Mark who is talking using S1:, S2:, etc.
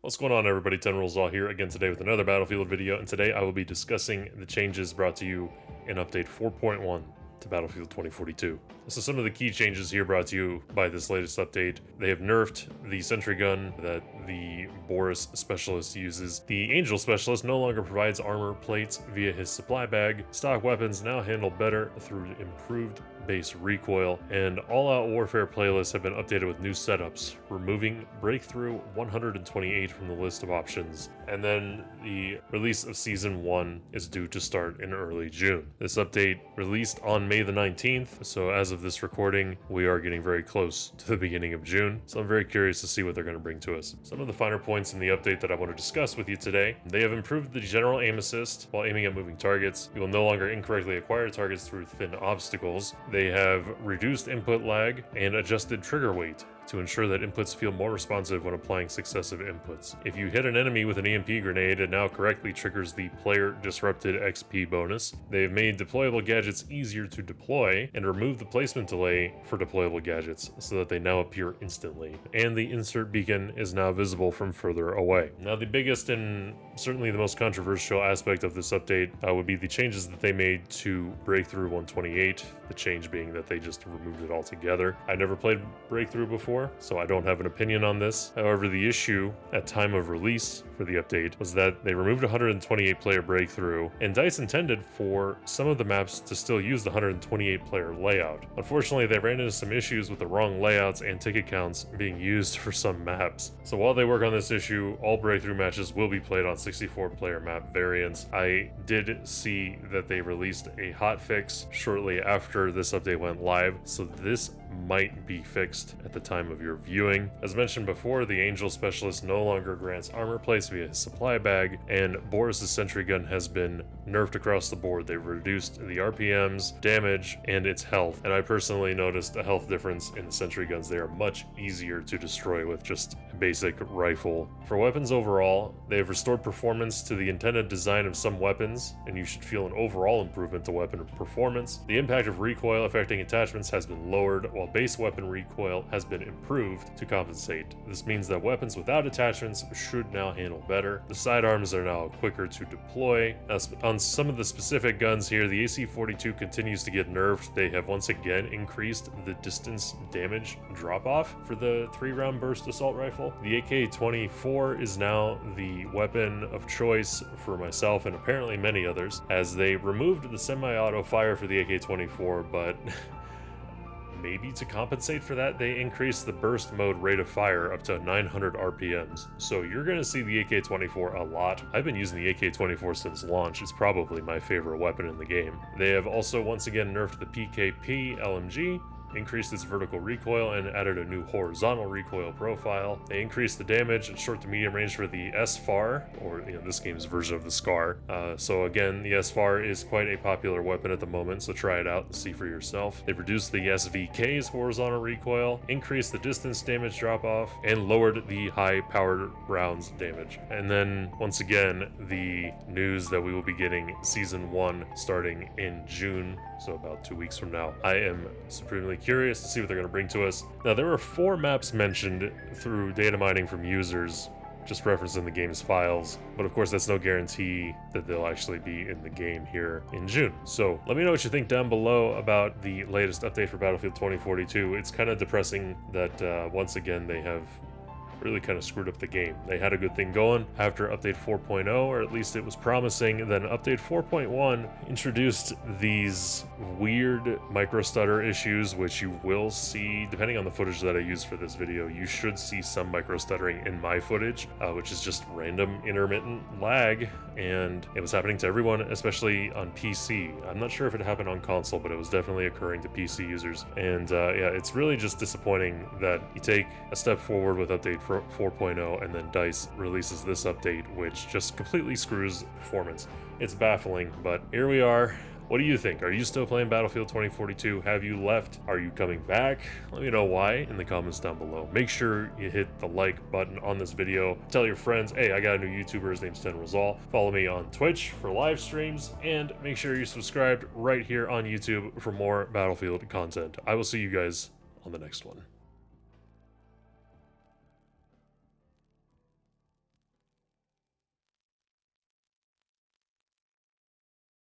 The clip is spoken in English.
S1: What's going on, everybody? 10 Rules All here again today with another Battlefield video, and today I will be discussing the changes brought to you in update 4.1 to Battlefield 2042. So some of the key changes here brought to you by this latest update. They have nerfed the Sentry Gun that the Boris Specialist uses. The Angel Specialist no longer provides armor plates via his supply bag. Stock weapons now handle better through improved base recoil, and all-out warfare playlists have been updated with new setups, removing Breakthrough 128 from the list of options. And then the release of Season 1 is due to start in early June. This update released on May the 19th, so as of this recording, we are getting very close to the beginning of June, so I'm very curious to see what they're going to bring to us. Some of the finer points in the update that I want to discuss with you today: they have improved the general aim assist while aiming at moving targets. You will no longer incorrectly acquire targets through thin obstacles. They have reduced input lag and adjusted trigger weight to ensure that inputs feel more responsive when applying successive inputs. If you hit an enemy with an EMP grenade, it now correctly triggers the Player Disrupted XP bonus. They've made deployable gadgets easier to deploy and removed the placement delay for deployable gadgets so that they now appear instantly. And the insert beacon is now visible from further away. Now, the biggest and certainly the most controversial aspect of this update would be the changes that they made to Breakthrough 128, the change being that they just removed it altogether. I never played Breakthrough before, so I don't have an opinion on this. However, the issue at time of release for the update was that they removed 128 player Breakthrough, and DICE intended for some of the maps to still use the 128 player layout. Unfortunately, they ran into some issues with the wrong layouts and ticket counts being used for some maps. So while they work on this issue, all Breakthrough matches will be played on 64 player map variants. I did see that they released a hotfix shortly after this update went live, so this might be fixed at the time of your viewing. As mentioned before, the Angel Specialist no longer grants armor plates via his supply bag, and Boris's Sentry Gun has been nerfed across the board. They've reduced the RPMs, damage, and its health, and I personally noticed a health difference in the Sentry Guns. They are much easier to destroy with just a basic rifle. For weapons overall, they have restored performance to the intended design of some weapons, and you should feel an overall improvement to weapon performance. The impact of recoil affecting attachments has been lowered, while base weapon recoil has been improved to compensate. This means that weapons without attachments should now handle better. The sidearms are now quicker to deploy. On some of the specific guns here, the AC-42 continues to get nerfed. They have once again increased the distance damage drop-off for the 3-round burst assault rifle. The AK-24 is now the weapon of choice for myself and apparently many others, as they removed the semi-auto fire for the AK-24, but maybe to compensate for that, they increased the burst mode rate of fire up to 900 RPMs. So you're going to see the AK-24 a lot. I've been using the AK-24 since launch. It's probably my favorite weapon in the game. They have also once again nerfed the PKP LMG, increased its vertical recoil, and added a new horizontal recoil profile. They increased the damage at short to medium range for the SFAR, or this game's version of the SCAR. So again, the SFAR is quite a popular weapon at the moment, so try it out and see for yourself. They've reduced the SVK's horizontal recoil, increased the distance damage drop-off, and lowered the high-powered rounds damage. And then, once again, the news that we will be getting Season 1 starting in June, so about 2 weeks from now. I am supremely curious to see what they're going to bring to us. Now, there were 4 maps mentioned through data mining from users, just referencing the game's files, but of course that's no guarantee that they'll actually be in the game here in June. So let me know what you think down below about the latest update for Battlefield 2042. It's kind of depressing that once again they have really kind of screwed up the game. They had a good thing going after update 4.0, or at least it was promising. Then update 4.1 introduced these weird micro stutter issues, which you will see depending on the footage that I use for this video. You should see some micro stuttering in my footage, which is just random intermittent lag, and it was happening to everyone, especially on PC. I'm not sure if it happened on console, but it was definitely occurring to PC users. And yeah, it's really just disappointing that you take a step forward with update 4.0 and then DICE releases this update, which just completely screws performance. It's baffling, but here we are. What do you think? Are you still playing Battlefield 2042? Have you left? Are you coming back? Let me know why in the comments down below. Make sure you hit the like button on this video. Tell your friends, hey, I got a new YouTuber, his name's 10 Rules All. Follow me on Twitch for live streams, and make sure you're subscribed right here on YouTube for more Battlefield content. I will see you guys on the next one.